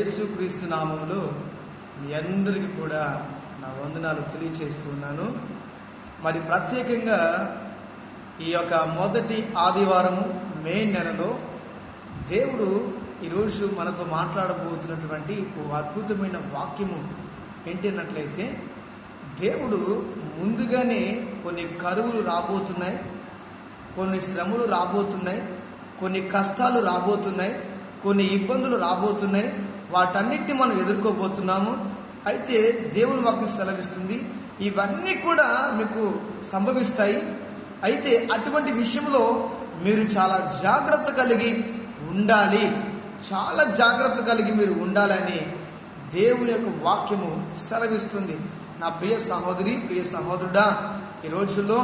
యేసుక్రీస్తు నామములో మీ అందరికీ కూడా నా వందనాలు తెలియచేస్తున్నాను. మరి ప్రత్యేకంగా ఈ యొక్క మొదటి ఆదివారము మే నెలలో దేవుడు ఈరోజు మనతో మాట్లాడబోతున్నటువంటి ఓ అద్భుతమైన వాక్యము ఏంటన్నట్లయితే, దేవుడు ముందుగానే కొన్ని కరువులు రాబోతున్నాయి, కొన్ని శ్రమలు రాబోతున్నాయి, కొన్ని కష్టాలు రాబోతున్నాయి, కొన్ని ఇబ్బందులు రాబోతున్నాయి. వాటన్నిటిని మనం ఎదుర్కోబోతున్నాము. అయితే దేవుని వాక్యం సెలవిస్తుంది, ఇవన్నీ కూడా మీకు సంభవిస్తాయి. అయితే అటువంటి విషయంలో మీరు చాలా జాగ్రత్త కలిగి ఉండాలి, చాలా జాగ్రత్త కలిగి మీరు ఉండాలని దేవుని యొక్క వాక్యము సెలవిస్తుంది. నా ప్రియ సహోదరి, ప్రియ సహోదరుడా, ఈ రోజుల్లో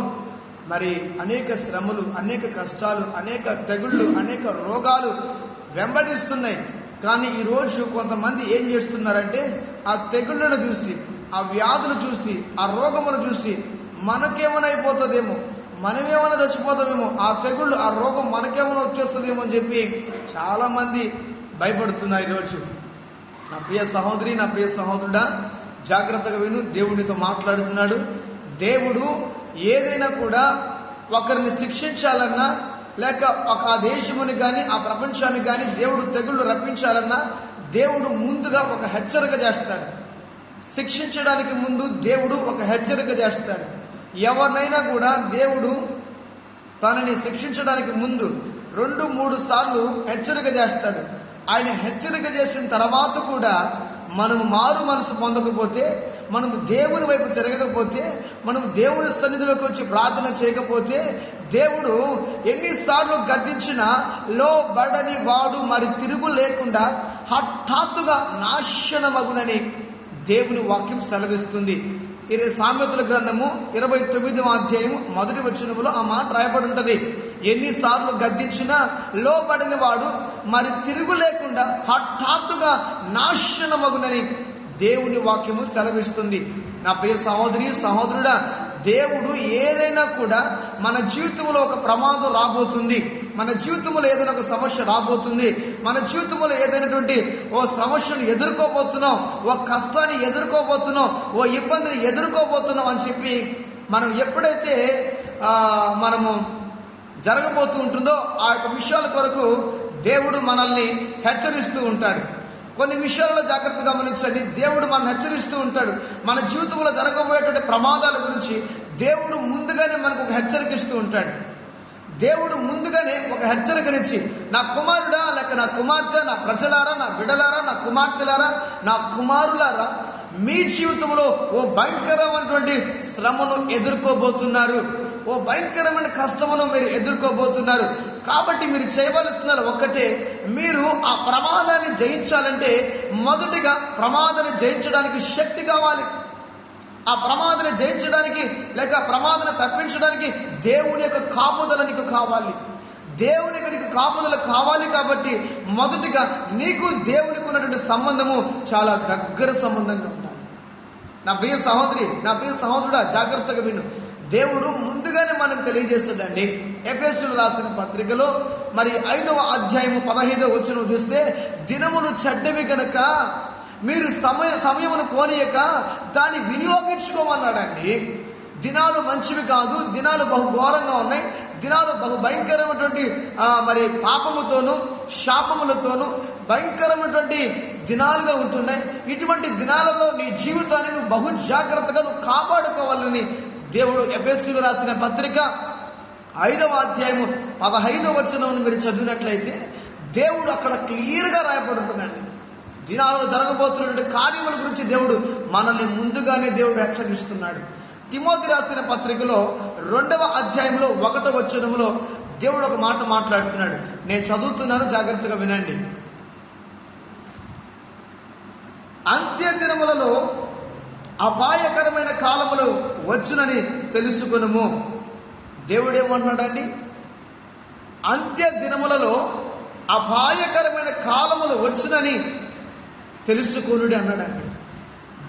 మరి అనేక శ్రమలు, అనేక కష్టాలు, అనేక తెగుళ్ళు, అనేక రోగాలు వెంబడిస్తున్నాయి. కానీ ఈరోజు కొంతమంది ఏం చేస్తున్నారంటే, ఆ తెగుళ్ళను చూసి, ఆ వ్యాధులు చూసి, ఆ రోగమును చూసి మనకేమైనా అయిపోతుందేమో, మనమేమైనా చచ్చిపోతామేమో, ఆ తెగుళ్ళు, ఆ రోగం మనకేమైనా వచ్చేస్తుందేమో అని చెప్పి చాలామంది భయపడుతున్నారు. ఈరోజు నా ప్రియ సహోదరి, నా ప్రియ సహోదరుడా, జాగ్రత్తగా విను. దేవుడితో మాట్లాడుతున్నాడు. దేవుడు ఏదైనా కూడా ఒకరిని శిక్షించాలన్నా, లేక ఒక ఆ దేశముని కానీ ఆ ప్రపంచానికి కానీ దేవుడు తెగుళ్ళు రప్పించాలన్నా దేవుడు ముందుగా ఒక హెచ్చరిక చేస్తాడు. శిక్షించడానికి ముందు దేవుడు ఒక హెచ్చరిక చేస్తాడు. ఎవరినైనా కూడా దేవుడు తనని శిక్షించడానికి ముందు 2-3 సార్లు హెచ్చరిక చేస్తాడు. ఆయన హెచ్చరిక చేసిన తర్వాత కూడా మనము మారు మనసు పొందకపోతే, మనము దేవుని వైపు తిరగకపోతే, మనము దేవుని సన్నిధిలోకి వచ్చి ప్రార్థన చేయకపోతే, దేవుడు ఎన్నిసార్లు గద్దించినా లోబడని వాడు మరి తిరుగు లేకుండా హఠాత్తుగా నాశనమగునని దేవుని వాక్యం సెలవిస్తుంది. సామెతల గ్రంథము 29వ అధ్యాయం 1వ వచనములో ఆ మాట రాయబడి ఉంటుంది. ఎన్నిసార్లు గద్దించినా లోబడిన వాడు మరి తిరుగు లేకుండా హఠాత్తుగా నాశనమగునని దేవుని వాక్యము సెలవిస్తుంది. నా ప్రియ సహోదరి, సహోదరుడా, దేవుడు ఏదైనా కూడా మన జీవితంలో ఒక ప్రమాదం రాబోతుంది, మన జీవితంలో ఏదైనా ఒక సమస్య రాబోతుంది, మన జీవితంలో ఏదైనటువంటి ఓ సమస్యను ఎదుర్కోబోతున్నాం, ఓ కష్టాన్ని ఎదుర్కోబోతున్నాం, ఓ ఇబ్బందిని ఎదుర్కోబోతున్నాం అని చెప్పి మనం ఎప్పుడైతే మనము జరగబోతూ ఉంటుందో ఆ యొక్క విషయాల కొరకు దేవుడు మనల్ని హెచ్చరిస్తూ ఉంటాడు. కొన్ని విషయాల్లో జాగ్రత్త గమనించండి. దేవుడు మనల్ని హెచ్చరిస్తూ ఉంటాడు. మన జీవితంలో జరగబోయేటువంటి ప్రమాదాల గురించి దేవుడు ముందుగానే మనకు ఒక హెచ్చరికిస్తూ ఉంటాడు. దేవుడు ముందుగానే ఒక హెచ్చరికనిచ్చి, నా కుమారుడా, లేక నా కుమార్తె, నా ప్రజలారా, నా బిడ్డలారా, నా కుమార్తెలారా, నా కుమారులారా, మీ జీవితంలో ఓ భయంకరమైనటువంటి శ్రమను ఎదుర్కోబోతున్నారు, ఓ భయంకరమైన కష్టమును మీరు ఎదుర్కోబోతున్నారు. కాబట్టి మీరు చేయవలసిన ఒక్కటే, మీరు ఆ ప్రమాదాన్ని జయించాలంటే మొదటిగా ప్రమాదాన్ని జయించడానికి శక్తి కావాలి. ఆ ప్రమాదాన్ని జయించడానికి లేక ప్రమాదాన్ని తప్పించడానికి దేవుని యొక్క కాపుదల నీకు కావాలి. దేవుని యొక్క నీకు కాపుదల కావాలి. కాబట్టి మొదటిగా నీకు దేవునికి ఉన్నటువంటి సంబంధము చాలా దగ్గర సంబంధంగా ఉండాలి. నా ప్రియ సహోదరి, నా ప్రియ సహోదరుడా, జాగ్రత్తగా విను. దేవుడు ముందుగానే మనకు తెలియజేస్తాడండి. ఎఫెసీయులకు రాసిన పత్రికలో మరి 5వ అధ్యాయము 15వ వచనం చూస్తే, దినములు చెడ్డవి గనక మీరు సమయమును పోనీయక దాన్ని వినియోగించుకోమన్నాడండి. దినాలు మంచివి కాదు, దినాలు బహు ఘోరంగా ఉన్నాయి, దినాలు బహు భయంకరమైనటువంటి మరి పాపముతోనూ శాపములతోనూ భయంకరమైనటువంటి దినాలుగా ఉంటున్నాయి. ఇటువంటి దినాలలో నీ జీవితాన్ని నువ్వు బహు జాగ్రత్తగా నువ్వు కాపాడుకోవాలని దేవుడు ఎఫెసీయులకు రాసిన పత్రిక 5వ అధ్యాయము 15వ వచనం మీరు చదివినట్లయితే దేవుడు అక్కడ క్లియర్గా రాయబడి ఉంటుందండి. దినాలలో జరగబోతున్నటువంటి కార్యముల గురించి దేవుడు మనల్ని ముందుగానే దేవుడు హెచ్చరిస్తున్నాడు. తిమోతి రాసిన పత్రికలో 2వ అధ్యాయంలో 1వ వచనంలో దేవుడు ఒక మాట మాట్లాడుతున్నాడు. నేను చదువుతున్నాను, జాగ్రత్తగా వినండి. అంత్య దినములలో అపాయకరమైన కాలములు వచ్చునని తెలుసుకొనుము. దేవుడు ఏమంటున్నాడండి? అంత్య దినములలో అపాయకరమైన కాలములు వచ్చునని తెలుసుకొనుడి అన్నాడండి.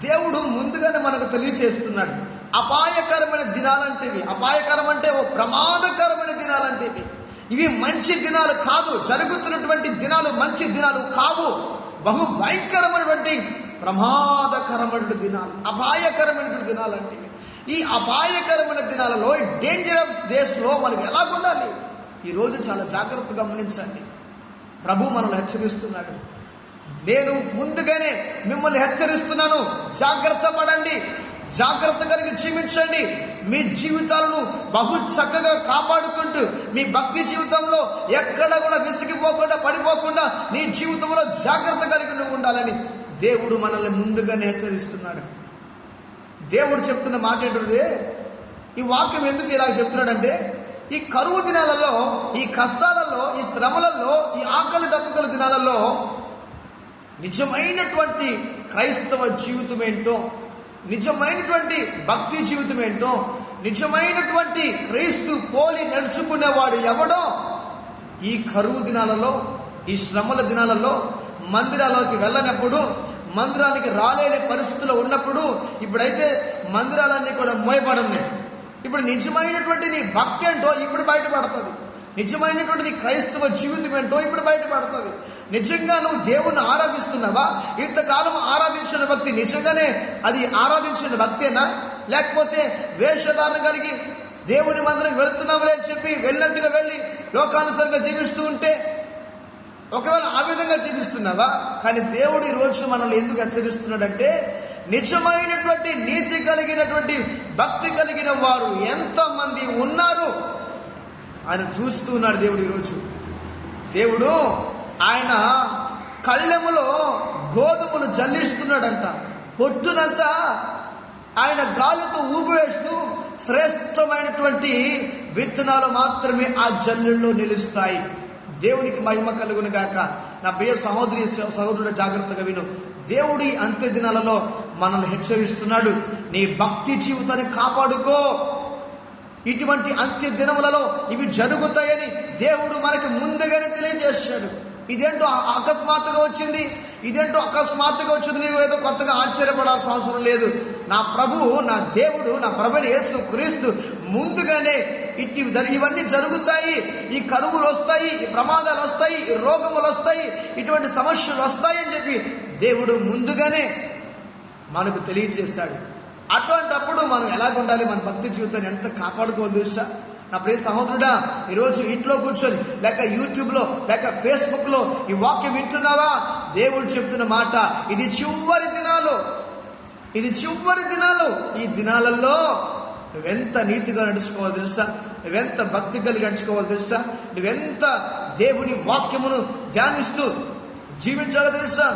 దేవుడు ముందుగానే మనకు తెలియచేస్తున్నాడు. అపాయకరమైన దినాలంటేవి, అపాయకరం అంటే ఓ ప్రమాదకరమైన దినాలంటేవి. ఇవి మంచి దినాలు కాదు, జరుగుతున్నటువంటి దినాలు మంచి దినాలు కావు. బహు భయంకరమైనటువంటి ప్రమాదకరమైన దినాలు, అపాయకరమైన దినాలంటే ఈ అపాయకరమైన దినాలలో, డేంజరస్ డేస్లో మనం ఎలా ఉండాలి? ఈరోజు చాలా జాగ్రత్తగా గమనించండి. ప్రభు మనల్ని హెచ్చరిస్తున్నాడు. నేను ముందుగానే మిమ్మల్ని హెచ్చరిస్తున్నాను, జాగ్రత్త పడండి, జాగ్రత్త కలిగి జీవించండి. మీ జీవితాలను బహు చక్కగా కాపాడుకుంటూ మీ భక్తి జీవితంలో ఎక్కడ కూడా విసిగిపోకుండా, పడిపోకుండా నీ జీవితంలో జాగ్రత్త కలిగి నువ్వు ఉండాలని దేవుడు మనల్ని ముందుగానే హెచ్చరిస్తున్నాడు. దేవుడు చెప్తున్న మాట ఏంటంటే, ఈ వాక్యం ఎందుకు ఇలా చెప్తున్నాడంటే, ఈ కరువు దినాలలో, ఈ కష్టాలలో, ఈ శ్రమలలో, ఈ ఆకలి దప్పుకల దినాలలో నిజమైనటువంటి క్రైస్తవ జీవితం ఏంటో, నిజమైనటువంటి భక్తి జీవితం ఏంటో, నిజమైనటువంటి క్రీస్తు పోలి నడుచుకునేవాడు ఎవడో ఈ కరువు దినాలలో, ఈ శ్రమల దినాలలో మందిరాలకి వెళ్ళనప్పుడు, మందిరానికి రాలేని పరిస్థితుల్లో ఉన్నప్పుడు, ఇప్పుడైతే మందిరాలన్నీ కూడా మోయబడమే. ఇప్పుడు నిజమైనటువంటి నీ భక్తి ఏంటో ఇప్పుడు బయటపడుతుంది. నిజమైనటువంటి నీ క్రైస్తవ జీవితం ఏంటో ఇప్పుడు బయటపడుతుంది. నిజంగా నువ్వు దేవుణ్ణి ఆరాధిస్తున్నావా? ఇంతకాలం ఆరాధించిన భక్తి నిజంగానే అది ఆరాధించిన భక్తేనా? లేకపోతే వేషధారణ కలిగి దేవుని మందిరం వెళ్తున్నావులే అని చెప్పి వెళ్ళినట్టుగా వెళ్ళి లోకానుసారంగా జీవిస్తూ ఉంటే, ఒకవేళ ఆ విధంగా జీవిస్తున్నావా? కానీ దేవుడు ఈరోజు మనల్ని ఎందుకు హెచ్చరిస్తున్నాడంటే, నిజమైనటువంటి నీతి కలిగినటువంటి భక్తి కలిగిన వారు ఎంతమంది ఉన్నారు ఆయన చూస్తూ ఉన్నాడు. దేవుడు ఈరోజు దేవుడు ఆయన కళ్ళెములో గోధుమలు జల్లిస్తున్నాడంట. పొట్టునంతా ఆయన గాలితో ఊపివేస్తూ శ్రేష్టమైనటువంటి విత్తనాలు మాత్రమే ఆ జల్లుల్లో నిలుస్తాయి. దేవునికి మహిమ కలుగును గాక. నా ప్రియ సహోదరి సహోదరుడు జాగ్రత్తగా విను. దేవుడి అంత్య దినాలలో మనల్ని హెచ్చరిస్తున్నాడు, నీ భక్తి జీవితాన్ని కాపాడుకో. ఇటువంటి అంత్య దినములలో ఇవి జరుగుతాయని దేవుడు మనకి ముందుగానే తెలియజేశాడు. ఇదేంటో అకస్మాత్తుగా వచ్చింది, నీవు ఏదో కొత్తగా ఆశ్చర్యపడాల్సిన అవసరం లేదు. నా ప్రభువు, నా దేవుడు, నా ప్రభుని యేసు క్రీస్తు ముందుగానే ఇవన్నీ జరుగుతాయి, ఈ కరువులు వస్తాయి, ఈ ప్రమాదాలు వస్తాయి, ఈ రోగములు వస్తాయి, ఇటువంటి సమస్యలు వస్తాయని చెప్పి దేవుడు ముందుగానే మనకు తెలియజేశాడు. అటువంటప్పుడు మనం ఎలాగుండాలి? మన భక్తి జీవితాన్ని ఎంత కాపాడుకోవాలి తెలుసా? నా ప్రియ సహోదరుడా, ఈరోజు ఇంట్లో కూర్చొని లేక యూట్యూబ్లో లేక ఫేస్బుక్లో ఈ వాక్యం వింటున్నావా? దేవుడు చెప్తున్న మాట, ఇది చివరి దినాలు. ఈ దినాలలో నువ్వెంత నీతిగా నడుచుకోవాలి తెలుసా? నువ్వెంత భక్తి కలిగి నడుచుకోవాలి తెలుసా? నువ్వెంత దేవుని వాక్యమును ధ్యానిస్తూ జీవించాలో తెలుసా?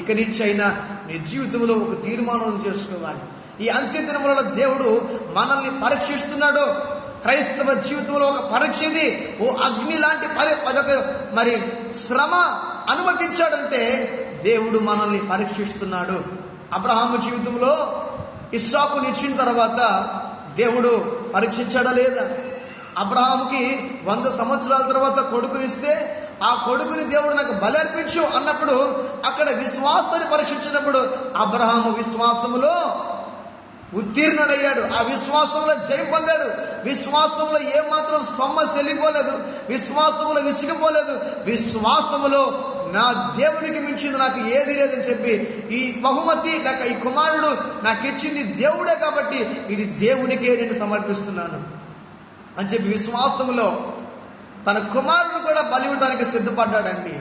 ఇక నుంచి అయినా నీ జీవితంలో ఒక తీర్మానం చేసుకోవాలి. ఈ అంత్య దినములలో దేవుడు మనల్ని పరీక్షిస్తున్నాడు. క్రైస్తవ జీవితంలో ఒక పరీక్ష ఇది. ఓ అగ్ని లాంటి మరి శ్రమ అనుమతించాడంటే దేవుడు మనల్ని పరీక్షిస్తున్నాడు. అబ్రహాము జీవితంలో ఇస్సాకుని ఇచ్చిన తర్వాత దేవుడు పరీక్షించాడా లేదా? అబ్రహాముకి 100 సంవత్సరాల తర్వాత కొడుకునిస్తే ఆ కొడుకుని దేవుడు నాకు బలి అర్పించు అన్నప్పుడు అక్కడ విశ్వాసాన్ని పరీక్షించినప్పుడు అబ్రహాము విశ్వాసములో ఉత్తీర్ణుడయ్యాడు. ఆ విశ్వాసంలో జయం పొందాడు. విశ్వాసంలో ఏమాత్రం సమస్య వెళ్ళిపోలేదు, విశ్వాసంలో విసిగిపోలేదు. విశ్వాసములో నా దేవునికి మించింది నాకు ఏది లేదని చెప్పి, ఈ బహుమతి లేక ఈ కుమారుడు నాకు ఇచ్చింది దేవుడే కాబట్టి ఇది దేవునికే నేను సమర్పిస్తున్నాను అని చెప్పి విశ్వాసములో తన కుమారుడు కూడా బలి ఇవ్వడానికి సిద్ధపడ్డాడండి.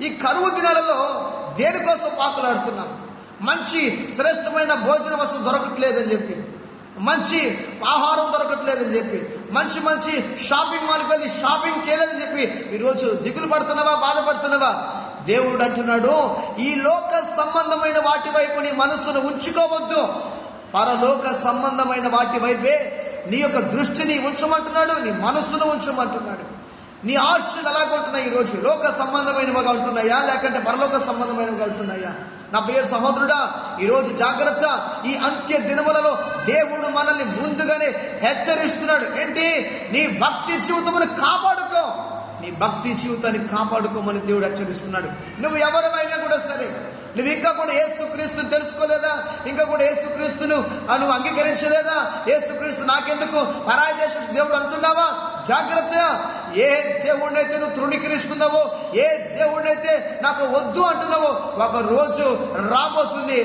ఈ కరువు దినాలలో దేనికోసం పాకులాడుతున్నాం? మంచి శ్రేష్టమైన భోజన వస్తువు దొరకట్లేదని చెప్పి, మంచి ఆహారం దొరకట్లేదని చెప్పి, మంచి షాపింగ్ మాల్కి వెళ్ళి షాపింగ్ చేయలేదని చెప్పి ఈరోజు దిగులు పడుతున్నావా, బాధపడుతున్నావా? దేవుడు అంటున్నాడు, ఈ లోక సంబంధమైన వాటి వైపు నీ మనస్సును ఉంచుకోవద్దు, పరలోక సంబంధమైన వాటి వైపే నీ యొక్క దృష్టిని ఉంచమంటున్నాడు, నీ మనస్సును ఉంచమంటున్నాడు. నీ ఆశలు ఎలాగుంటున్నాయి? ఈరోజు లోక సంబంధమైనవిగా ఉంటున్నాయా లేకంటే పరలోక సంబంధమైనవిగా ఉంటున్నాయా? నా ప్రియ సహోదరుడా, ఈరోజు జాగ్రత్త. ఈ అంత్య దినములలో దేవుడు మనల్ని ముందుగానే హెచ్చరిస్తున్నాడు. ఏంటి? నీ భక్తి జీవితమును కాపాడుకో, నీ భక్తి జీవితాన్ని కాపాడుకోమని దేవుడు హెచ్చరిస్తున్నాడు. నువ్వు ఎవరైనా కూడా సరే, నువ్వు ఇంకా కూడా యేసుక్రీస్తుని తెలుసుకోలేదా? ఇంకా కూడా యేసుక్రీస్తును నువ్వు అంగీకరించలేదా? యేసుక్రీస్తు నాకెందుకు, పరాయి దేశ దేవుడు అంటున్నావా? జాగ్రత్త. ఏ దేవుడినైతే నువ్వు తృణీకరిస్తున్నావో, ఏ దేవుడినైతే నాకు వద్దు అంటున్నావో, ఒక రోజు రాబోతుంది.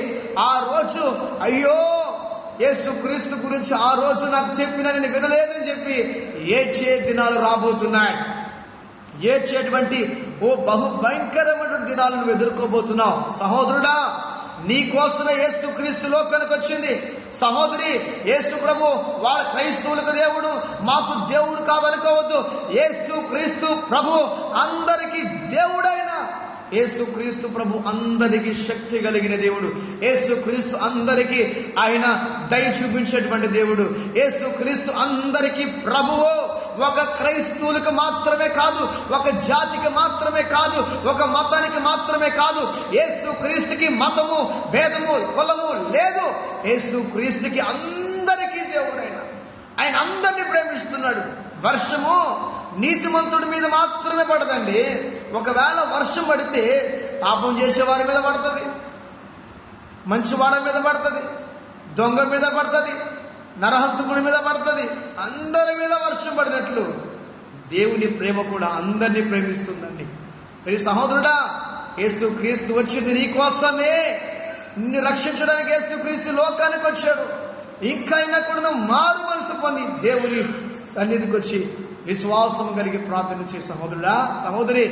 ఆ రోజు అయ్యో యేసుక్రీస్తు గురించి ఆ రోజు నాకు చెప్పినా నేను వినలేదని చెప్పి ఏడ్చే దినాలు రాబోతున్నాయి. ఏడ్చేటువంటి బహు భయంకరమైనటువంటి దినాలను నువ్వు ఎదుర్కోబోతున్నావు. సహోదరుడా, నీ కోసమే యేసుక్రీస్తు లోకానికి వచ్చింది. సహోదరి, యేసు ప్రభు వాళ్ళ క్రైస్తవులకు దేవుడు, మాకు దేవుడు కాదనుకోవద్దు. యేసుక్రీస్తు ప్రభు అందరికీ దేవుడైన యేసుక్రీస్తు ప్రభు అందరికీ శక్తి కలిగిన దేవుడు. యేసుక్రీస్తు అందరికీ ఆయన దయ చూపించేటువంటి దేవుడు. యేసుక్రీస్తు అందరికీ ప్రభువు. ఒక క్రైస్తవులకు మాత్రమే కాదు, ఒక జాతికి మాత్రమే కాదు, ఒక మతానికి మాత్రమే కాదు. యేసుక్రీస్తుకి మతము, భేదము, కులము లేదు. యేసుక్రీస్తుకి అందరికీ దేవుడైన ఆయన అందరినీ ప్రేమిస్తున్నాడు. వర్షము నీతిమంతుడి మీద మాత్రమే పడదండి. ఒకవేళ వర్షం పడితే పాపం చేసేవారి మీద పడుతుంది, మంచివాడి మీద పడుతుంది, దొంగ మీద పడుతుంది, నరహంతకుడి మీద పడుతుంది. అందరి మీద వర్షం పడినట్లు దేవుని ప్రేమ కూడా అందరినీ ప్రేమిస్తుందండి. ప్రియ సహోదరుడా, యేసుక్రీస్తు వచ్చింది నీ కోసమే. నిన్ను రక్షించడానికి యేసుక్రీస్తు లోకానికి వచ్చాడు. ఇంకా అయినా కూడా నువ్వు మారు మనసు పొంది దేవుని సన్నిధికి వచ్చి విశ్వాసం కలిగి ప్రార్థన చేసే సహోదరుడా, సహోదరి,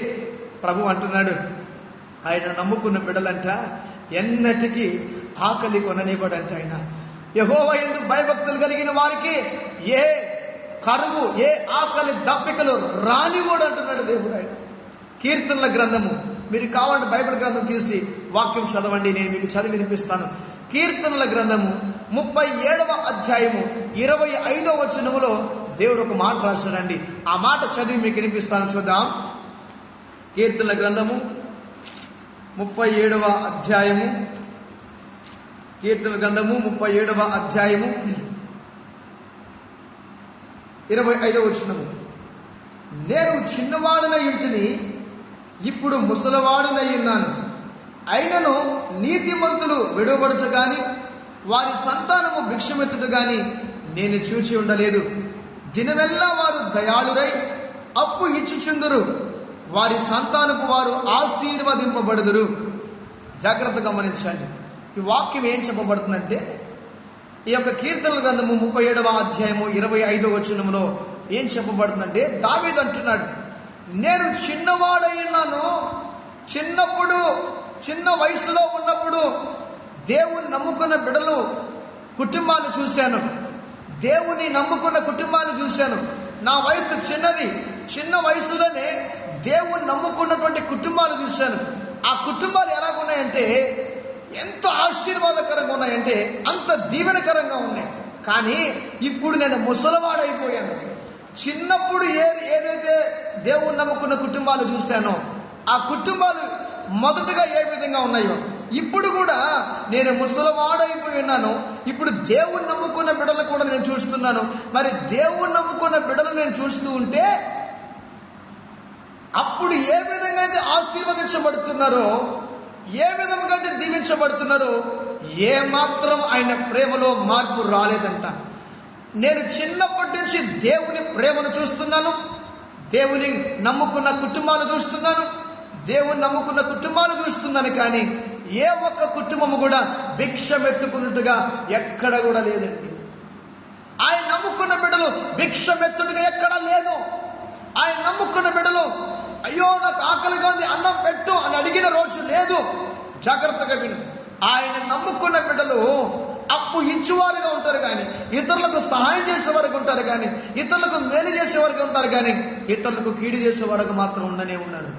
ప్రభు అంటున్నాడు ఆయన నమ్ముకున్న బిడ్డలంట ఎన్నటికీ ఆకలి కొననివ్వడంట. ఆయన యెహోవా యందు భయభక్తులు కలిగిన వారికి ఏ కరువు, ఏ ఆకలి దప్పికలు రానివ్వడు అంటున్నాడు దేవుడు. ఆయన కీర్తనల గ్రంథము, మీరు కావాలంటే బైబిల్ గ్రంథం తీసి వాక్యం చదవండి, నేను మీకు చదివి వినిపిస్తాను. కీర్తనల గ్రంథము 37వ అధ్యాయము 25వ వచనములో దేవుడు ఒక మాట రాశాడండి. ఆ మాట చదివి మీకు వినిపిస్తాను, చూద్దాం. కీర్తనల గ్రంథము 37వ అధ్యాయము, కీర్తనల గ్రంథము 37వ అధ్యాయము 25వ వచనము. నేను చిన్నవాడునై ఇంటిని, ఇప్పుడు ముసలివాడునై ఉన్నాను. అయినను నీతిమంతులు విడువబడుట గాని వారి సంతానము భిక్షమెత్తుట గాని నేను చూచి ఉండలేదు. దినమెల్లా వారు దయాళురై అప్పు ఇచ్చుచుందురు, వారి సంతానపు వారు ఆశీర్వదింపబడుదురు. జాగ్రత్తగా గమనించండి. ఈ వాక్యం ఏం చెప్పబడుతుందంటే, ఈ యొక్క కీర్తనల గ్రంథము 37వ అధ్యాయము 25వ వచనములో ఏం చెప్పబడుతుందంటే, దావీదు అంటున్నాడు, నేను చిన్నవాడై ఉన్నాను. చిన్నప్పుడు, చిన్న వయసులో ఉన్నప్పుడు దేవుని నమ్ముకున్న బిడ్డలు కుటుంబాలు చూశాను. దేవుని నమ్ముకున్న కుటుంబాలు చూశాను. నా వయసు చిన్నది, చిన్న వయసులోనే దేవుని నమ్ముకున్నటువంటి కుటుంబాలు చూశాను. ఆ కుటుంబాలు ఎలాగున్నాయంటే, ఎంత ఆశీర్వాదకరంగా ఉన్నాయంటే అంత దీవెనకరంగా ఉన్నాయి. కానీ ఇప్పుడు నేను ముసలివాడైపోయాను. చిన్నప్పుడు ఏదైతే దేవుని నమ్ముకున్న కుటుంబాలు చూశానో ఆ కుటుంబాలు మొదటగా ఏ విధంగా ఉన్నాయో ఇప్పుడు కూడా నేను ముసలివాడైపోయి ఉన్నాను. ఇప్పుడు దేవుని నమ్ముకున్న బిడ్డలు కూడా నేను చూస్తున్నాను. మరి దేవుని నమ్ముకున్న బిడ్డలు నేను చూస్తూ ఉంటే అప్పుడు ఏ విధంగా అయితే ఆశీర్వదించబడుతున్నారో, ఏ విధంగా అయితే దీవించబడుతున్నారో, ఏ మాత్రం ఆయన ప్రేమలో మార్పు రాలేదంట. నేను చిన్నప్పటి నుంచి దేవుని ప్రేమను చూస్తున్నాను, దేవుని నమ్ముకున్న కుటుంబాలు చూస్తున్నాను, దేవుని నమ్ముకున్న కుటుంబాలు చూస్తున్నాను. కానీ ఏ ఒక్క కుటుంబము కూడా భిక్షమెత్తుకున్నట్టుగా ఎక్కడ కూడా లేదండి. ఆయన నమ్ముకున్న బిడ్డలు భిక్షమెత్తుడుగా ఎక్కడా లేదు. ఆయన నమ్ముకున్న బిడ్డలు అయ్యో నాకు ఆకలిగా ఉంది అన్నం పెట్టు అని అడిగిన రోజు లేదు. జాగ్రత్తగా విను. ఆయన నమ్ముకున్న బిడ్డలు అప్పు ఇచ్చేవారుగా ఉంటారు కానీ, ఇతరులకు సహాయం చేసేవారుగా ఉంటారు కానీ, ఇతరులకు మేలు చేసేవారుగా ఉంటారు కానీ, ఇతరులకు కీడు చేసేవారుగా మాత్రం ఉండనే ఉన్నారు.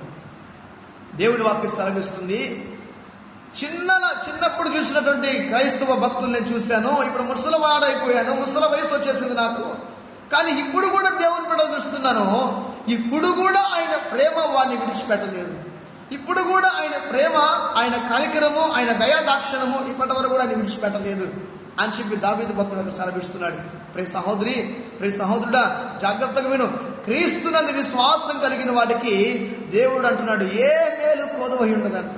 దేవుడి వాక్యం సెలవిస్తుంది, చిన్నప్పుడు చూసినటువంటి క్రైస్తవ భక్తులు నేను చూశాను. ఇప్పుడు ముసలివాడైపోయాను, ముసలి వయసు వచ్చేసింది నాకు. కానీ ఇప్పుడు కూడా దేవుని బిడ్డలు చూస్తున్నాను. ఇప్పుడు కూడా ఆయన ప్రేమ వారిని విడిచిపెట్టలేదు. ఇప్పుడు కూడా ఆయన ప్రేమ, ఆయన కనికరము, ఆయన దయాదాక్షణము ఇప్పటి వరకు కూడా ఆయన విడిచిపెట్టలేదు అని చెప్పి దావీదు భక్తులకు సెలవిస్తున్నాడు. ప్రియ సహోదరి, ప్రియ సహోదరుడా, జాగ్రత్తగా విను. క్రీస్తునందు విశ్వాసం కలిగిన వాడికి దేవుడు అంటున్నాడు, ఏ మేలు కొదువై ఉండదంట,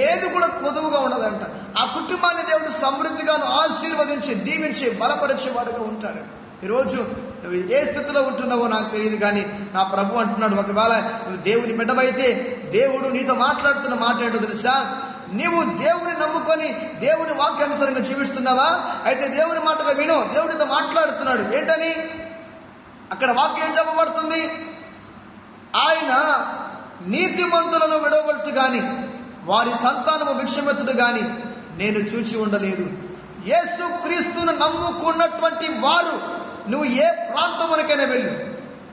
ఏది కూడా కొదువుగా ఉండదంట. ఆ కుటుంబాన్ని దేవుడు సమృద్ధిగాను ఆశీర్వదించి దీవించి బలపరిచేవాడుగా ఉంటాడు. ఈరోజు నువ్వు ఏ స్థితిలో ఉంటున్నావో నాకు తెలియదు, కానీ నా ప్రభు అంటున్నాడు, ఒకవేళ నువ్వు దేవుని బిడ్డవైతే దేవుడు నీతో మాట్లాడుతున్న మాట ఏంటో తెలుసా? నీవు దేవుని నమ్ముకొని దేవుని వాక్యానుసారంగా జీవిస్తున్నావా? అయితే దేవుని మాటగా విను. దేవుడితో మాట్లాడుతున్నాడు. ఏంటని అక్కడ వాక్యం ఏం చెప్పబడుతుంది? ఆయన నీతిమంతులను విడవబట్టు గాని వారి సంతానము భిక్షమెత్తుడు గాని నేను చూచి ఉండలేదు. యేసు క్రీస్తును నమ్ముకున్నటువంటి వారు నువ్వు ఏ ప్రాంతమునకైనా వెళ్ళు,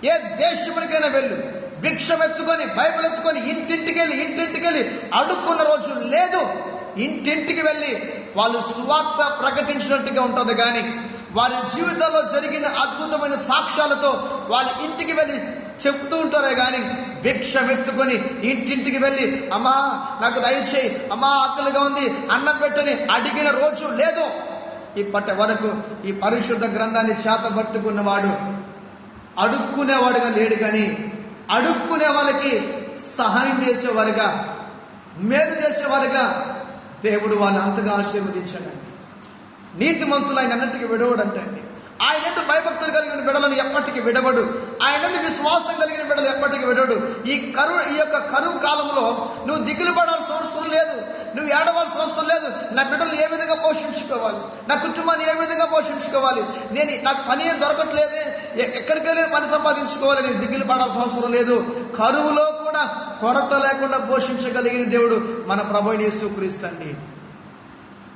ఏ దేశమునికైనా వెళ్ళు, భిక్షమెత్తుకొని బైబిల్ ఎత్తుకొని ఇంటింటికి వెళ్ళి అడుక్కున్న రోజు లేదు. ఇంటింటికి వెళ్ళి వాళ్ళు సువార్త ప్రకటించినట్టుగా ఉంటుంది, కానీ వారి జీవితంలో జరిగిన అద్భుతమైన సాక్ష్యాలతో వాళ్ళ ఇంటికి వెళ్ళి చెప్తూ ఉంటారే కానీ భిక్షమెత్తుకొని ఇంటింటికి వెళ్ళి అమ్మా నాకు దయచేయి, అమ్మా ఆకలిగా ఉంది, అన్నం పెట్టని అడిగిన రోజు లేదు. ఇప్పటి వరకు ఈ పరిశుద్ధ గ్రంథాన్ని చేతబట్టుకున్నవాడు అడుక్కునేవాడుగా లేడు, కానీ అడుక్కునే వాళ్ళకి సహాయం చేసేవారుగా, మేలు చేసేవారుగా దేవుడు వాళ్ళని అంతగా ఆశీర్వదించాడండి. నీతిమంతులు ఆయన అన్నిటికీ విడవడు అంటండి. ఆయన ఎందు భయభక్తులు కలిగిన బిడ్డలను ఎప్పటికీ విడవడు. ఆయన ఎందు విశ్వాసం కలిగిన బిడ్డలు ఎప్పటికీ విడవడు. ఈ యొక్క కరువు కాలంలో నువ్వు దిగులు పడాల్సిన అవసరం లేదు, నువ్వు ఏడవలసిన అవసరం లేదు. నా బిడ్డలు ఏ విధంగా పోషించుకోవాలి, నా కుటుంబాన్ని ఏ విధంగా పోషించుకోవాలి, నాకు పని ఏం దొరకట్లేదే, ఎక్కడికి వెళ్ళి పని సంపాదించుకోవాలి, నేను దిగులు పడాల్సిన అవసరం లేదు. కరువులో కూడా కొరత లేకుండా పోషించగలిగిన దేవుడు మన ప్రభువైన యేసుక్రీస్తు అండి.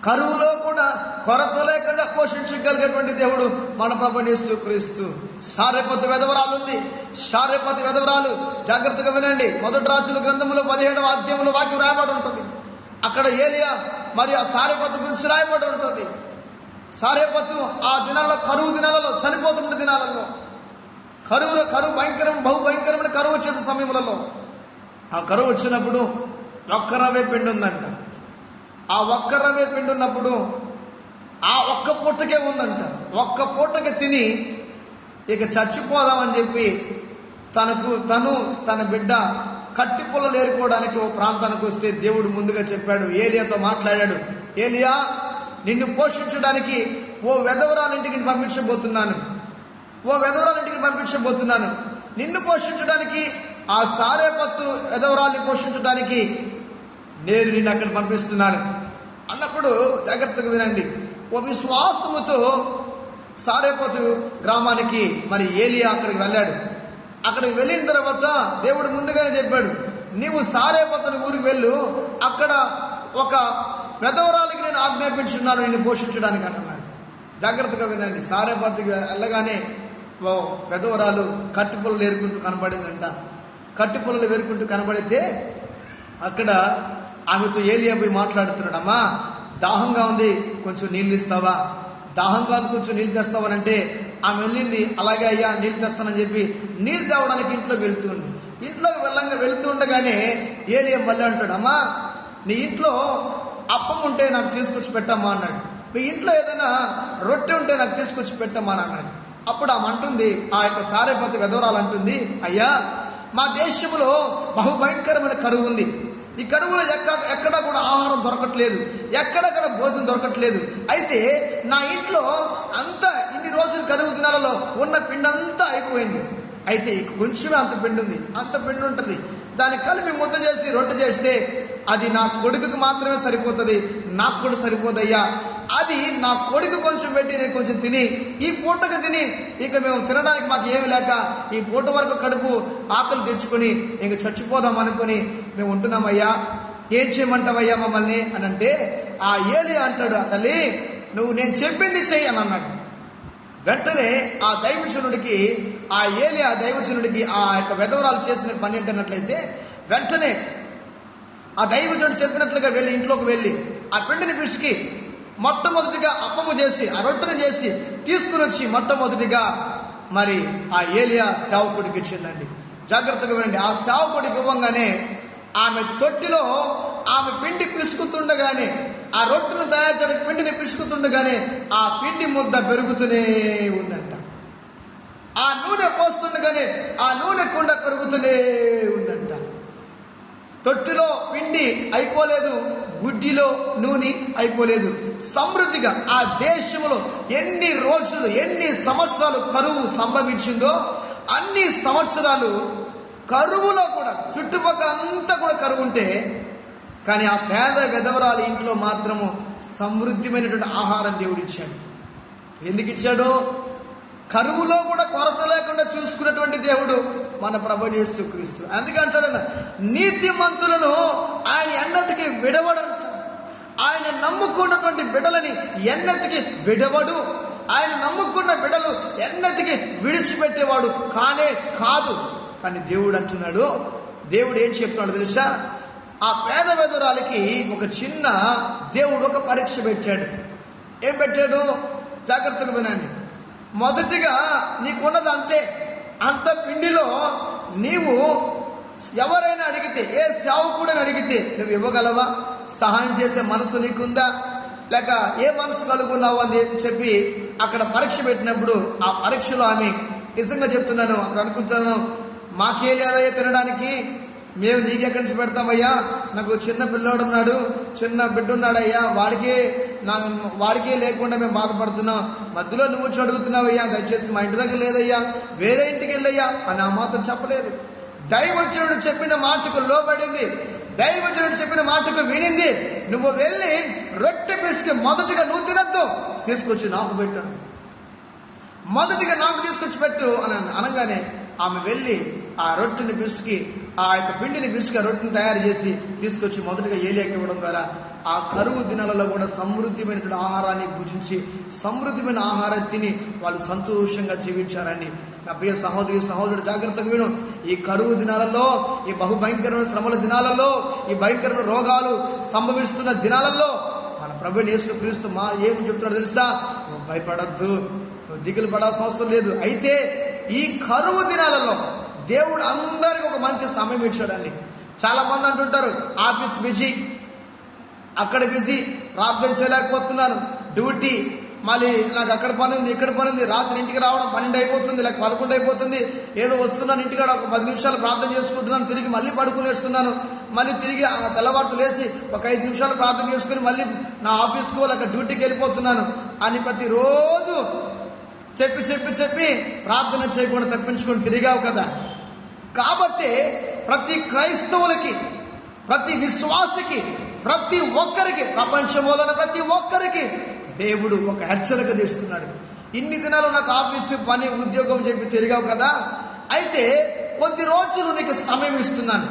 కరువులో కూడా కొరత లేకుండా పోషించగలిగేటువంటి దేవుడు మన ప్రభువైన యేసుక్రీస్తు. సారెపతు విధవరాలు ఉంది. సారెపతు విధవరాలు జాగ్రత్తగా వినండి. మొదటి రాజుల గ్రంథంలో 17వ అధ్యాయంలో వాక్యం రాయబడి ఉంటుంది. అక్కడ ఏలియా మరియు ఆ సారెపతు గురించి రాయబడి ఉంటుంది. సారెపతు ఆ దినాల్లో, కరువు దినాలలో, చనిపోతున్న దినాలలో, కరువు బహు భయంకరమైన కరువు వచ్చేసే సమయంలో, ఆ కరువు వచ్చినప్పుడు ఒక్క రవ్వే పిండి ఉందంట. ఆ ఒక్క రవ్వే పిండి ఉన్నప్పుడు ఆ ఒక్క పూటకే ఉందంట. ఒక్క పూటకి తిని ఇక చచ్చిపోదామని చెప్పి తన బిడ్డ కట్టి పుల్లలు ఏరుకోవడానికి ఓ ప్రాంతానికి వస్తే దేవుడు ముందుగా చెప్పాడు, ఏలియాతో మాట్లాడాడు, ఏలియా నిన్ను పోషించడానికి ఓ వెధవరాలింటికి పంపించబోతున్నాను, నిన్ను పోషించడానికి, ఆ సారెపతు వెధవరాల్ని పోషించడానికి నేను నిన్ను అక్కడ పంపిస్తున్నాను అన్నప్పుడు జాగ్రత్తగా వినండి. ఓ విశ్వాసముతో సారెపతు గ్రామానికి మరి ఏలియా అక్కడికి వెళ్ళాడు. అక్కడికి వెళ్ళిన తర్వాత దేవుడు ముందుగానే చెప్పాడు, నీవు సారెపతుని ఊరికి వెళ్ళు, అక్కడ ఒక వెధవరాలికి నేను ఆజ్ఞాపించున్నాను నిన్ను పోషించడానికి అన్నాడు. జాగ్రత్తగా వినండి. సారెపతుకి వెళ్ళగానే ఓ వెధవరాలు కట్టిపుల్లలు ఏరుకుంటూ కనపడిందంట. కట్టిపుల్లలు ఏరుకుంటూ కనపడితే అక్కడ ఆమెతో ఏలియా పోయి మాట్లాడుతున్నాడు, అమ్మా దాహంగా ఉంది, కొంచెం నీళ్ళు ఇస్తావా, దాహంగా ఉంది, కొంచెం నీళ్ళు తెస్తావనంటే ఆమె వెళ్ళింది, అలాగే అయ్యా నీళ్ళు తెస్తానని చెప్పి నీళ్ళు తేవడానికి ఇంట్లోకి వెళుతుంది. ఇంట్లోకి వెళుతూ ఉండగానే ఏలియా మళ్ళీ అంటాడు, అమ్మా నీ ఇంట్లో అప్పం ఉంటే నాకు తీసుకొచ్చి పెట్టమ్మా అన్నాడు. మీ ఇంట్లో ఏదైనా రొట్టె ఉంటే నాకు తీసుకొచ్చి పెట్టమ్మా అని అన్నాడు. అప్పుడు ఆమె అంటుంది, ఆ యొక్క సారెపతు విధవరాలు అంటుంది, అయ్యా మా దేశంలో బహుభయంకరమైన కరువు ఉంది. ఈ కరువులో ఎక్కడా కూడా ఆహారం దొరకట్లేదు, ఎక్కడెక్కడ భోజనం దొరకట్లేదు. అయితే నా ఇంట్లో అంతా ఇన్ని రోజులు కరువు దినాలలో ఉన్న పిండి అంతా అయిపోయింది. అయితే కొంచెమే అంత పిండి ఉంది, అంత పిండి ఉంటుంది, దాన్ని కలిపి ముద్ద చేసి రొట్టె చేస్తే అది నా కొడుకుకి మాత్రమే సరిపోతుంది, నాకు కూడా సరిపోదయ్యా. అది నా కొడుకు కొంచెం పెట్టి నేను కొంచెం తిని ఈ పూటకు తిని ఇక మేము తినడానికి మాకు ఏమి లేక ఈ పూట వరకు కడుపు ఆకలి తెచ్చుకొని ఇంక చచ్చిపోదాం అనుకుని మేము ఉంటున్నామయ్యా, ఏం చేయమంటావయ్యా మమ్మల్ని అని అంటే ఆ ఏలియా అంటాడు, తల్లి నువ్వు నేను చెప్పింది చెయ్యి అని అన్నాడు. వెంటనే ఆ దైవజనుడికి, ఆ ఏలియా దైవజనుడికి ఆ యొక్క విధవరాలు చేసిన పని ఏంటన్నట్లయితే వెంటనే ఆ దైవజనుడు చెప్పినట్లుగా వెళ్ళి ఇంట్లోకి వెళ్ళి ఆ పిండిని పిసికి మొట్టమొదటిగా అప్పము చేసి ఆ రొట్టెను చేసి తీసుకుని వచ్చి మొట్టమొదటిగా మరి ఆ ఏలియా సేవకుడికి ఇచ్చిందండి. జాగ్రత్తగా వినండి. ఆ సేవకుడికి ఇవ్వగానే ఆమె తొట్టిలో ఆమె పిండి పిసుకుతుండగానే, ఆ రొట్టెను తయారు చేయడానికి పిండిని పిసుకుతుండగానే ఆ పిండి ముద్ద పెరుగుతూనే ఉందంట. ఆ నూనె పోస్తుండగానే ఆ నూనె కుండ పెరుగుతూనే ఉందంట. తొట్టిలో పిండి అయిపోలేదు, గుడ్డిలో నూనె అయిపోలేదు. సమృద్ధిగా ఆ దేశంలో ఎన్ని రోజులు, ఎన్ని సంవత్సరాలు కరువు సంభవించిందో అన్ని సంవత్సరాలు కరువులో కూడా చుట్టుపక్కల అంతా కూడా కరువు ఉంటే, కానీ ఆ పేద విధవరాల ఇంట్లో మాత్రము సమృద్ధిమైనటువంటి ఆహారం దేవుడు ఇచ్చాడు. ఎందుకు ఇచ్చాడు? కరువులో కూడా కొరత లేకుండా చూసుకున్నటువంటి దేవుడు మన ప్రభువు యేసుక్రీస్తు. అందుకంటాడు, నీతిమంతులను ఆయన ఎన్నటికీ విడవడంట. ఆయన నమ్ముకున్నటువంటి బిడ్డలని ఎన్నటికీ విడవడు. ఆయన నమ్ముకున్న బిడ్డలు ఎన్నటికీ విడిచిపెట్టేవాడు కానే కాదు. కానీ దేవుడు అంటున్నాడు, దేవుడు ఏం చెప్తున్నాడు తెలుసా? ఆ పేద విధవరాలికి ఒక చిన్న దేవుడు ఒక పరీక్ష పెట్టాడు. ఏం పెట్టాడు? జాగ్రత్తగా వినండి. మొదటిగా నీకున్నది అంతే, అంత పిండిలో నీవు ఎవరైనా అడిగితే, ఏ సేవకుడని అడిగితే నువ్వు ఇవ్వగలవా? సహాయం చేసే మనసు నీకుందా? లేక ఏ మనసు కలుగున్నావు అని చెప్పి అక్కడ పరీక్ష పెట్టినప్పుడు ఆ పరీక్షలో ఆమె, నిజంగా చెప్తున్నాను, అక్కడ అనుకుంటున్నాను, మాకే లేదయ్యా తినడానికి, మేము నీకెక్కడి నుంచి పెడతామయ్యా, నాకు చిన్న పిల్లోడు ఉన్నాడు, చిన్న బిడ్డ ఉన్నాడయ్యా, వాడికే లేకుండా మేము బాధపడుతున్నాం, మధ్యలో నువ్వు వచ్చి అడుగుతున్నావయ్యా, దయచేసి మా ఇంటి దగ్గర లేదయ్యా, వేరే ఇంటికి వెళ్ళయ్యా అని ఆ మాత్రం చెప్పలేదు. దైవజనుడు చెప్పిన మాటకు లోబడింది, దైవజనుడు చెప్పిన మాటకు వినింది. నువ్వు వెళ్ళి రొట్టె పిసికి మొదటిగా నువ్వు తినద్దు, తీసుకొచ్చి నాకు పెట్టు, మొదటిగా నాకు తీసుకొచ్చి పెట్టు అని అనగానే ఆమె వెళ్ళి ఆ రొట్టెని పిసికి, ఆ యొక్క పిండిని పిసికి ఆ రొట్టెని తయారు చేసి తీసుకొచ్చి మొదటిగా ఏలియాకి ఇవ్వడం ద్వారా ఆ కరువు దినాలలో కూడా సమృద్ధిమైనటువంటి ఆహారాన్ని భుజించి సమృద్ధిమైన ఆహారం తిని వాళ్ళు సంతోషంగా జీవించారండి. నా ప్రియ సహోదరి సహోదరుడు, జాగ్రత్తగా విను. ఈ కరువు దినాలలో, ఈ బహుభయంకరమైన శ్రమల దినాలలో, ఈ భయంకరమైన రోగాలు సంభవిస్తున్న దినాలలో మన ప్రభువు యేసుక్రీస్తు ఏమి చెప్తున్నాడు తెలుసా? నువ్వు భయపడద్దు, నువ్వు దిగులు పడాల్సిన అవసరం లేదు. అయితే ఈ కరువు దినాలలో దేవుడు అందరికి ఒక మంచి సమయం ఇచ్చాడండి. చాలా మంది అంటుంటారు, ఆఫీస్ బిజీ, అక్కడ బిజీ, ప్రార్థన చేయలేకపోతున్నాను, డ్యూటీ, మళ్ళీ నాకు అక్కడ పని ఉంది, ఇక్కడ పని ఉంది, రాత్రి ఇంటికి రావడం 12 అయిపోతుంది, లేక 11 అయిపోతుంది, ఏదో వస్తున్నాను ఇంటికాడ ఒక 10 నిమిషాలు ప్రార్థన చేసుకుంటున్నాను, తిరిగి మళ్ళీ పడుకునేస్తున్నాను, మళ్ళీ తిరిగి తెల్లవారుతూ లేచి ఒక 5 నిమిషాలు ప్రార్థన చేసుకుని మళ్ళీ నా ఆఫీస్కో లేక డ్యూటీకి వెళ్ళిపోతున్నాను అని ప్రతిరోజు చెప్పి చెప్పి చెప్పి ప్రార్థన చేయకుండా తప్పించుకొని తిరిగావు కదా. కాబట్టి ప్రతి క్రైస్తవులకి, ప్రతి విశ్వాసికి, ప్రతి ఒక్కరికి, ప్రపంచంలో ప్రతి ఒక్కరికి దేవుడు ఒక హెచ్చరిక చేస్తున్నాడు. ఇన్ని దినాలు నాకు ఆఫీసు పని ఉద్యోగం చెప్పి తిరిగావు కదా, అయితే కొద్ది రోజులు నీకు సమయం ఇస్తున్నాను,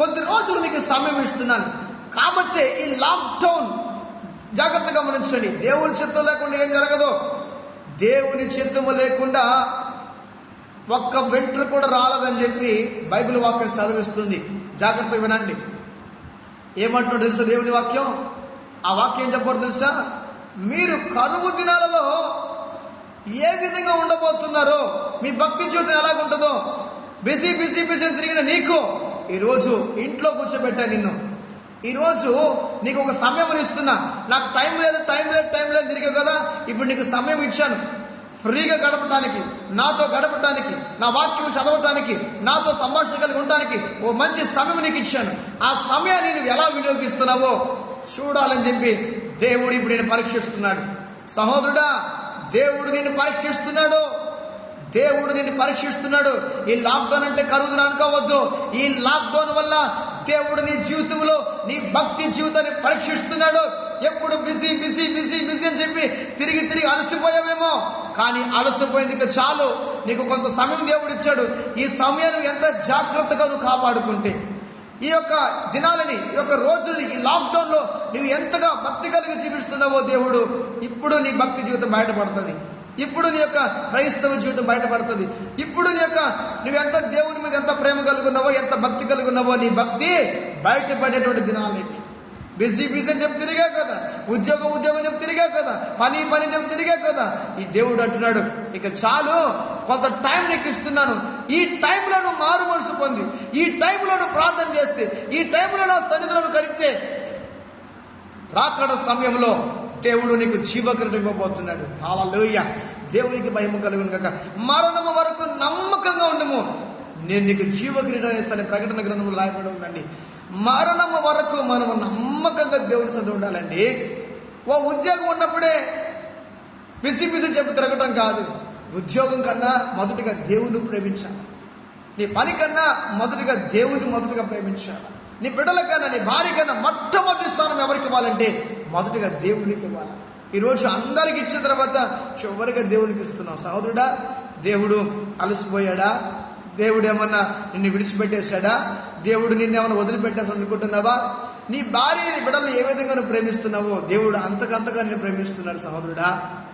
కొద్ది రోజులు నీకు సమయం ఇస్తున్నాను. కాబట్టి ఈ లాక్డౌన్ జాగ్రత్తగా గమనించండి. దేవుని చిత్తం లేకుండా ఏం జరగదు. దేవుని చిత్తము లేకుండా ఒక్క వెంట్రు కూడా రాలేదని చెప్పి బైబిల్ వాక్యం సెలవిస్తుంది. జాగ్రత్తగా వినండి. ఏమంటున్నాడు తెలుసా దేవుని వాక్యం? ఆ వాక్యం ఏం చెప్పారు తెలుసా? మీరు కరువు దినాలలో ఏ విధంగా ఉండబోతున్నారో, మీ భక్తి జీవితం ఎలాగుంటుందో, బిజీ బిజీ బిజీ తిరిగిన నీకు ఈరోజు ఇంట్లో కూర్చోబెట్టాను నిన్ను. ఈరోజు నీకు ఒక సమయం ఇస్తున్నా. నాకు టైం లేదు తిరిగావు కదా, ఇప్పుడు నీకు సమయం ఇచ్చాను ఫ్రీగా గడపడానికి, నాతో గడపడానికి, నా వాక్యం చదవటానికి, నాతో సంభాషణ కలిగి ఉండటానికి ఓ మంచి సమయం నీకు ఇచ్చాను. ఆ సమయాన్ని నువ్వు ఎలా వినియోగిస్తున్నావో చూడాలని చెప్పి దేవుడు ఇప్పుడు నేను పరీక్షిస్తున్నాడు. సహోదరుడా, దేవుడు నిన్ను పరీక్షిస్తున్నాడు. దేవుడు నిన్ను పరీక్షిస్తున్నాడు. ఈ లాక్డౌన్ అంటే కరువును అనుకోవద్దు. ఈ లాక్డౌన్ వల్ల దేవుడు నీ జీవితంలో నీ భక్తి జీవితాన్ని పరీక్షిస్తున్నాడు. ఎప్పుడు బిజీ బిజీ బిజీ బిజీ అని చెప్పి తిరిగి తిరిగి అలసిపోయావేమో, కానీ అలసిపోయింది చాలు. నీకు కొంత సమయం దేవుడు ఇచ్చాడు. ఈ సమయాన్ని ఎంత జాగ్రత్తగా నువ్వు కాపాడుకుంటే, ఈ యొక్క దినాలని, ఈ యొక్క రోజుల్ని, ఈ లాక్డౌన్ లో నువ్వు ఎంతగా భక్తి కలిగి జీవిస్తున్నావో దేవుడు ఇప్పుడు నీ భక్తి జీవితం బయటపడుతుంది. ఇప్పుడు నీ యొక్క క్రైస్తవ జీవితం బయటపడుతుంది. ఇప్పుడు నువ్వు ఎంత దేవుని మీద ఎంత ప్రేమ కలుగున్నావో, ఎంత భక్తి కలుగున్నావో, నీ భక్తి బయటపడేటువంటి దినాలు. బిజీ బిజీ అని చెప్పి తిరిగా కదా, ఉద్యోగం చెప్పి తిరిగా కదా, పని చెప్పి తిరిగా కదా. ఈ దేవుడు అంటున్నాడు, ఇక చాలు, కొంత టైం నీకు ఇస్తున్నాను. ఈ టైంలో నువ్వు మారు మనసు పొంది, ఈ టైంలో నువ్వు ప్రార్థన చేస్తే, ఈ టైంలో నా సన్నిధిలో కడిగితే రాకడ సమయంలో దేవుడు నీకు జీవకిరీటం ఇవ్వబోతున్నాడు. హల్లెలూయా. దేవునికి భయము కలుగును గాక. మరణము వరకు నమ్మకంగా ఉండము, నేను నీకు జీవకిరీటం ఇస్తాను. ప్రకటన గ్రంథంలో రాయబడి ఉందండి. మరణం వరకు మనము నమ్మకంగా దేవుని సన్నిధిలో ఉండాలండి. ఓ ఉద్యోగం ఉన్నప్పుడే పిసి చెప్పి తిరగటం కాదు. ఉద్యోగం కన్నా మొదటిగా దేవుని ప్రేమించాలి. నీ పని కన్నా మొదటిగా దేవుని మొదటిగా ప్రేమించాలి. నీ బిడ్డల కన్నా, నీ భార్య కన్నా మొట్టమొదటి స్థానం ఎవరికి ఇవ్వాలంటే మొదటిగా దేవునికి ఇవ్వాలి. ఈరోజు అందరికి ఇచ్చిన తర్వాత చివరిగా దేవునికి ఇస్తున్నాం. సహోదరుడా, దేవుడు అలసిపోయాడా? దేవుడు ఏమన్నా నిన్ను విడిచిపెట్టేశాడా? దేవుడు నిన్నేమన్నా వదిలిపెట్టేసాడు అనుకుంటున్నావా? నీ భార్యని, నీ బిడ్డలను ఏ విధంగా నువ్వు ప్రేమిస్తున్నావో దేవుడు అంతకంతగా నిన్ను ప్రేమిస్తున్నాడు. సహోదరుడా,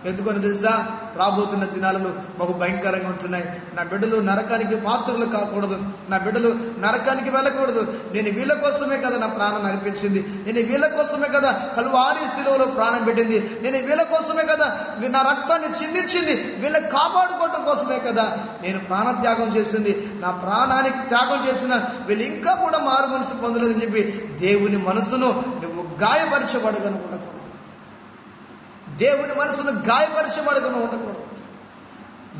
ఎందుకని తెలుసా? రాబోతున్న దినాలలో బహు భయంకరంగా ఉంటున్నాయి. నా బిడ్డలు నరకానికి పాత్రలు కాకూడదు, నా బిడ్డలు నరకానికి వెళ్ళకూడదు. నేను వీళ్ళ కోసమే కదా నా ప్రాణం అర్పించింది, నేను వీళ్ళ కోసమే కదా కల్వారి శిలువలో ప్రాణం పెట్టింది, నేను వీళ్ళ కోసమే కదా నా రక్తాన్ని చిందించింది, వీళ్ళని కాపాడుకోవటం కోసమే కదా నేను ప్రాణ త్యాగం చేసింది. నా ప్రాణానికి త్యాగం చేసిన వీళ్ళు ఇంకా కూడా మారు మనసు పొందలేదని చెప్పి దేవుని మనసును నువ్వు గాయపరచబడగను ఉండకూడదు. దేవుని మనసును గాయపరచబడగను ఉండకూడదు.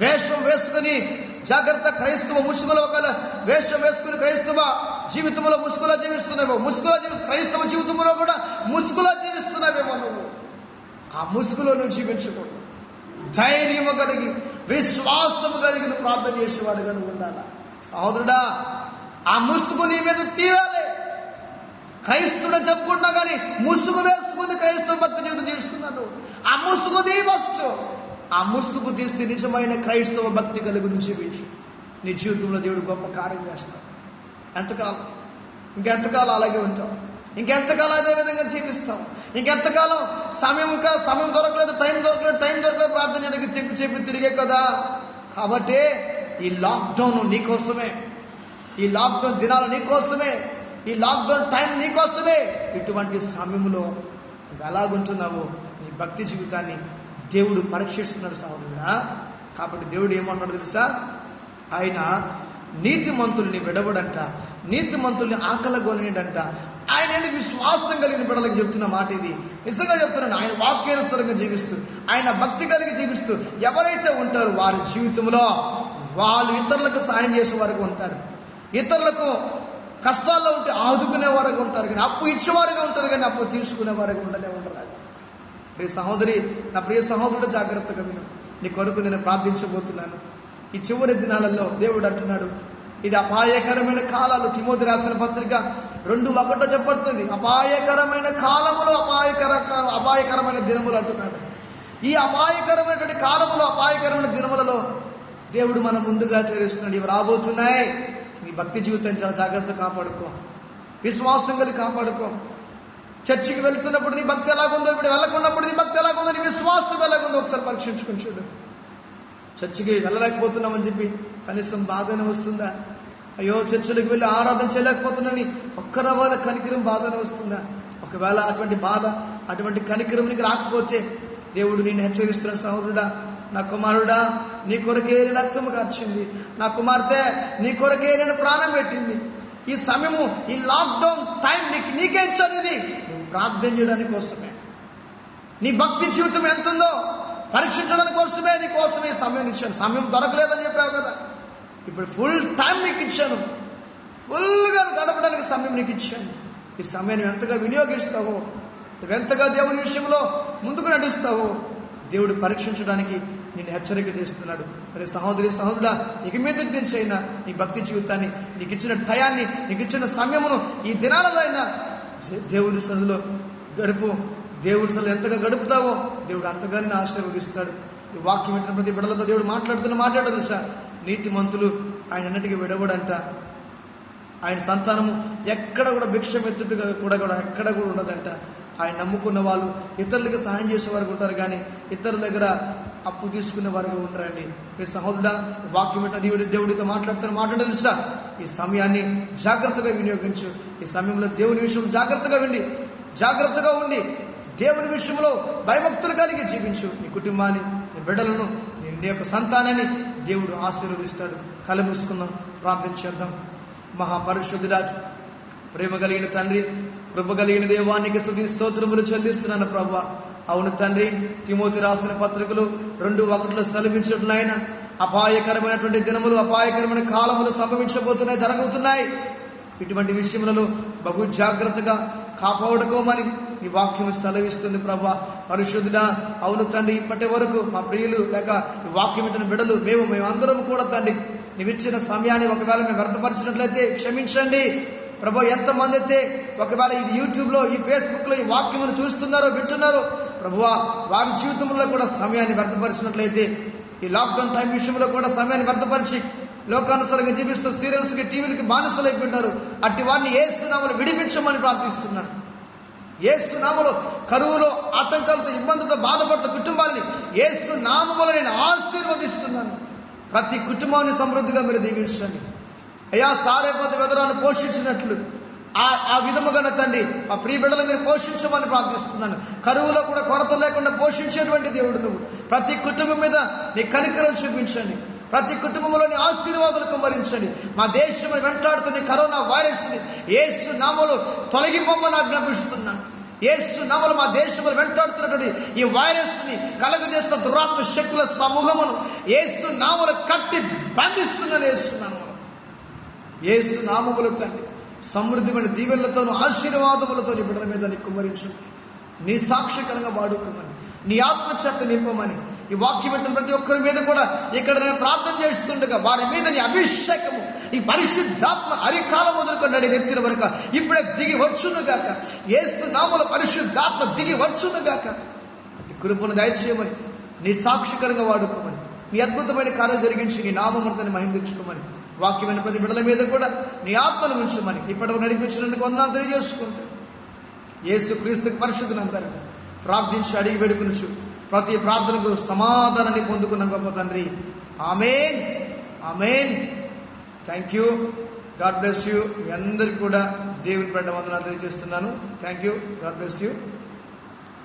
వేషం వేసుకుని జాగ్రత్త, క్రైస్తవ ముసుగులో ఒకవేళ వేషం వేసుకుని క్రైస్తవ జీవితంలో ముసుగులా జీవిస్తున్నావేమో, క్రైస్తవ జీవితంలో కూడా ముసుగులా జీవిస్తున్నావేమో. నువ్వు ఆ ముసుగులో నువ్వు జీవించకూడదు. ధైర్యము కలిగి, విశ్వాసము కలిగి నువ్వు ప్రార్థన చేసేవాడుగా నువ్వు ఉండాలా. సహోదరుడా, ఆ ముసుగు నీ మీద తీరాలి. క్రైస్తవుడు చెప్పుకుంటున్నా కానీ ముసుగు వేసుకుని క్రైస్తవ భక్తి జీవితం జీవిస్తున్నాను. ఆ ముసుగు తీయవచ్చు. ఆ ముసుగు తీసి నిజమైన క్రైస్తవ భక్తి కలిగి నువ్వు జీవించు. నీ జీవితంలో దేవుడు గొప్ప కార్యం చేస్తాడు. ఎంతకాలం? ఇంకెంతకాలం అలాగే ఉంటావు? ఇంకెంతకాలం అదే విధంగా జీవిస్తావు? ఇంకెంతకాలం సమయం దొరకలేదు, టైం దొరకలేదు ప్రార్థన చేయడానికి చెప్పి తిరిగే కదా. కాబట్టి ఈ లాక్డౌన్ నీకోసమే, ఈ లాక్డౌన్ దినాలు నీకోసమే, ఈ లాక్డౌన్ టైం నీకోసమే. ఇటువంటి సమయంలో నువ్వు ఎలాగుంటున్నావో నీ భక్తి జీవితాన్ని దేవుడు పరీక్షిస్తున్నాడు సహోదరుడా. కాబట్టి దేవుడు ఏమన్నాడు తెలుసా? ఆయన నీతిమంతుల్ని విడవడంట, నీతిమంతుల్ని ఆకలగొనేడంట. ఆయన విశ్వాసం కలిగిన బిడ్డలకు చెప్తున్న మాట ఇది. నిజంగా చెప్తున్నాను, ఆయన వాక్యానుసారంగా జీవిస్తూ, ఆయన భక్తి కలిగి జీవిస్తూ ఎవరైతే ఉంటారో వారి జీవితంలో వాళ్ళు ఇతరులకు సాయం చేసేవారుగా ఉంటారు. ఇతరులకు కష్టాల్లో ఉంటే ఆదుకునేవారుగా ఉంటారు, కానీ అప్పు ఇచ్చేవారుగా ఉంటారు, కానీ అప్పు తీసుకునేవారుగా ఉండనే ఉంటారు. ప్రియ సహోదరి, నా ప్రియ సహోదరుడు, జాగ్రత్తగా విను. నీ కొరకు నేను ప్రార్థించబోతున్నాను. ఈ చివరి దినాలలో దేవుడు అంటున్నాడు, ఇది అపాయకరమైన కాలాలు. తిమోతి రాసిన పత్రిక 2:1 చెప్పబడుతుంది. అపాయకరమైన కాలములు, అపాయకరమైన దినములు అంటున్నాడు. ఈ అపాయకరమైనటువంటి కాలములు, అపాయకరమైన దినములలో దేవుడు మనం ముందుగా చేరుస్తున్నాడు. ఇవి రాబోతున్నాయి. నీ భక్తి జీవితాన్ని చాలా జాగ్రత్తగా కాపాడుకో, విశ్వాసం కలిగి కాపాడుకో. చర్చికి వెళ్తున్నప్పుడు నీ భక్తి ఎలాగుందో, ఇప్పుడు వెళ్ళకున్నప్పుడు నీ భక్తి ఎలాగుందో, నీ విశ్వాసం ఎలాగుందో ఒకసారి పరీక్షించుకుని చూడు. చర్చికి వెళ్ళలేకపోతున్నామని చెప్పి కనీసం బాధనే వస్తుందా? అయ్యో, చర్చిలకు వెళ్ళి ఆరాధన చేయలేకపోతున్నాని ఒక్కరవాళ్ళ కనికరం బాధనే వస్తుందా? ఒకవేళ అటువంటి బాధ, అటువంటి కనికరం నీకు రాకపోతే దేవుడు నిన్ను హెచ్చరిస్తున్నాడు. సహోదరుడా, నా కుమారుడా, నీ కొరకే నేను రక్తము కార్చింది, నా కుమార్తె నీ కొరకే నేను ప్రాణం పెట్టింది. ఈ సమయము, ఈ లాక్డౌన్ టైం నీకే ఇచ్చాను. ఇది నువ్వు ప్రార్థన చేయడానికి కోసమే. నీ భక్తి జీవితం ఎంత ఉందో పరీక్షించడానికి కోసమే, నీ కోసమే సమయం ఇచ్చాను. సమయం దొరకలేదని చెప్పావు కదా, ఇప్పుడు ఫుల్ టైం నీకు ఇచ్చాను. ఫుల్గా గడపడానికి సమయం నీకు ఇచ్చాను. ఈ సమయాన్ని ఎంతగా వినియోగిస్తావో, నువ్వెంతగా దేవుని విషయంలో ముందుకు నడుస్తావో దేవుడు పరీక్షించడానికి నేను హెచ్చరిక చేస్తున్నాడు. మరి సహోదరి, సహోదరుడా, ఇక మీద నుంచి అయినా నీ భక్తి జీవితాన్ని, నీకు ఇచ్చిన టయాన్ని, నీకు ఇచ్చిన సమయమును ఈ దినాలలో అయినా దేవుడి సన్నిధిలో గడుపు. దేవుడి సన్నిధిలో ఎంతగా గడుపుతావో దేవుడు అంతగానే ఆశీర్వదిస్తాడు. ఈ వాక్యం వింటున్న ప్రతి బిడ్డలతో దేవుడు మాట్లాడదు తెలుసా? నీతిమంతులు ఆయన అన్నిటికీ విడవడంట. ఆయన సంతానము ఎక్కడ కూడా భిక్షమెత్తుగా కూడా ఎక్కడ కూడా ఉండదంట. ఆయన నమ్ముకున్న వాళ్ళు ఇతరులకు సహాయం చేసేవారు ఉంటారు, కానీ ఇతరుల దగ్గర అప్పు తీసుకునే వారుగా ఉండరండి. మీ సహోదరుడా, వాక్యం దేవుడితో మాట్లాడుతూ తెలుసా? ఈ సమయాన్ని జాగ్రత్తగా వినియోగించు. ఈ సమయంలో దేవుని విషయం జాగ్రత్తగా ఉండి దేవుని విషయంలో భయభక్తులు కలిగి జీవించు. నీ కుటుంబాన్ని, నీ బిడ్డలను, నీ యొక్క సంతానాన్ని దేవుడు ఆశీర్వదిస్తాడు. కళ్ళు మూసుకుందాం, ప్రార్థన చేద్దాం. మహాపరిశుద్ధుడా, ప్రేమ కలిగిన తండ్రి, కృప కలిగిన దేవానికి స్తుతి స్తోత్రములు చెల్లిస్తున్నాను ప్రభువా. అవును తండ్రి, తిమోతి రాసిన పత్రికలు 2:1 సెలవించినట్లు ఆయన అపాయకరమైనటువంటి దినములు, అపాయకరమైన కాలములు సంభవించబోతున్నాయి, జరగబోతున్నాయి. ఇటువంటి విషయములలో బహు జాగ్రత్తగా కాపాడుకోమని ఈ వాక్యం సెలవిస్తుంది ప్రభా. పరిశుద్ధుడా, అవును తండ్రి, ఇప్పటి వరకు మా ప్రియులు లేక ఈ వాక్యం ఇచ్చిన బిడ్డలు మేమందరం కూడా తండ్రి నీవిచ్చిన సమయాన్ని ఒకవేళ మేము వ్యర్థపరిచినట్లయితే క్షమించండి ప్రభా. ఎంతమంది అయితే ఒకవేళ ఇది యూట్యూబ్లో, ఈ ఫేస్బుక్లో ఈ వాక్యమును చూస్తున్నారో వింటున్నారో ప్రభువా, వారి జీవితంలో కూడా సమయాన్ని వ్యర్థపరిచినట్లయితే, ఈ లాక్డౌన్ టైం విషయంలో కూడా సమయాన్ని వ్యర్థపరిచి లోకానుసారంగా జీవిస్తూ సీరియల్స్కి టీవీలకి బానిసలైపోయినారు. అట్టి వారిని యేసు నామములో విడిపించమని ప్రార్థిస్తున్నాను. యేసు నామములో కరువులో, ఆటంకాలతో, ఇబ్బందులతో బాధపడుతున్న కుటుంబాలని యేసు నామములో నేను ఆశీర్వదిస్తున్నాను. ప్రతి కుటుంబాన్ని సమృద్ధిగా మీరు దీవించండి అయ్యా. సారేపతి వెదరాన్ని పోషించినట్లు ఆ విధముగా తండ్రి ఆ ప్రియ బిడ్డలు మీరు పోషించమని ప్రార్థిస్తున్నాను. కరువులో కూడా కొరత లేకుండా పోషించేటువంటి దేవుడు నువ్వు. ప్రతి కుటుంబం మీద నీ కనికరం చూపించండి. ప్రతి కుటుంబంలోని ఆశీర్వాదాలు కుమ్మరించండి. మా దేశం వెంటాడుతున్న కరోనా వైరస్ని యేసు నామములో తొలగిపోమని ఆజ్ఞాపిస్తున్నాను. యేసు నామములో మా దేశంలో వెంటాడుతున్నటువంటి ఈ వైరస్ని కలగజేస్తున్న దురాత్మ శక్తుల సమూహమును యేసు నామములో కట్టి బంధిస్తున్నాను. యేసు నామములో తండ్రి సమృద్ధిమైన దీవెనలతోనూ ఆశీర్వాదములతో నీ బిడ్డల మీద నీ కుమ్మరించు. నీ సాక్షికరంగా వాడుకోమని, నీ ఆత్మచేత నింపమని, ఈ వాక్యం పెట్టిన ప్రతి ఒక్కరి మీద కూడా ఇక్కడ నేను ప్రార్థన చేస్తుండగా వారి మీద నీ అభిషేకము, ఈ పరిశుద్ధాత్మ అరికాలం మొదలుకొన్నాడు నెత్తిన వరకు ఇప్పుడే దిగి వచ్చునుగాక. యేసు నామములో పరిశుద్ధాత్మ దిగి వచ్చునుగాక. నీ కృపను దయచేయమని, నీ సాక్షికరంగా వాడుకోమని, నీ అద్భుతమైన కార్యం జరిగించి నీ నామమును మహించుకోమని, వాక్యమైన ప్రతి బిడ్డల మీద కూడా నీ ఆత్మను ఉంచమని ఇప్పటివరకు నడిపించినందుకు వందనాలు తెలియజేసుకుంటూ యేసు క్రీస్తుకి పరిశుద్ధులందరూ ప్రార్థించి అడిగి వేడుకొనుచు ప్రతి ప్రార్థనకు సమాధానాన్ని పొందుకున్న గొప్ప తండ్రి. ఆమేన్, ఆమేన్. Thank you. God bless you. మీ అందరికీ కూడా దేవుని పేరిట వందనాలు తెలియజేస్తున్నాను. Thank you. God bless you.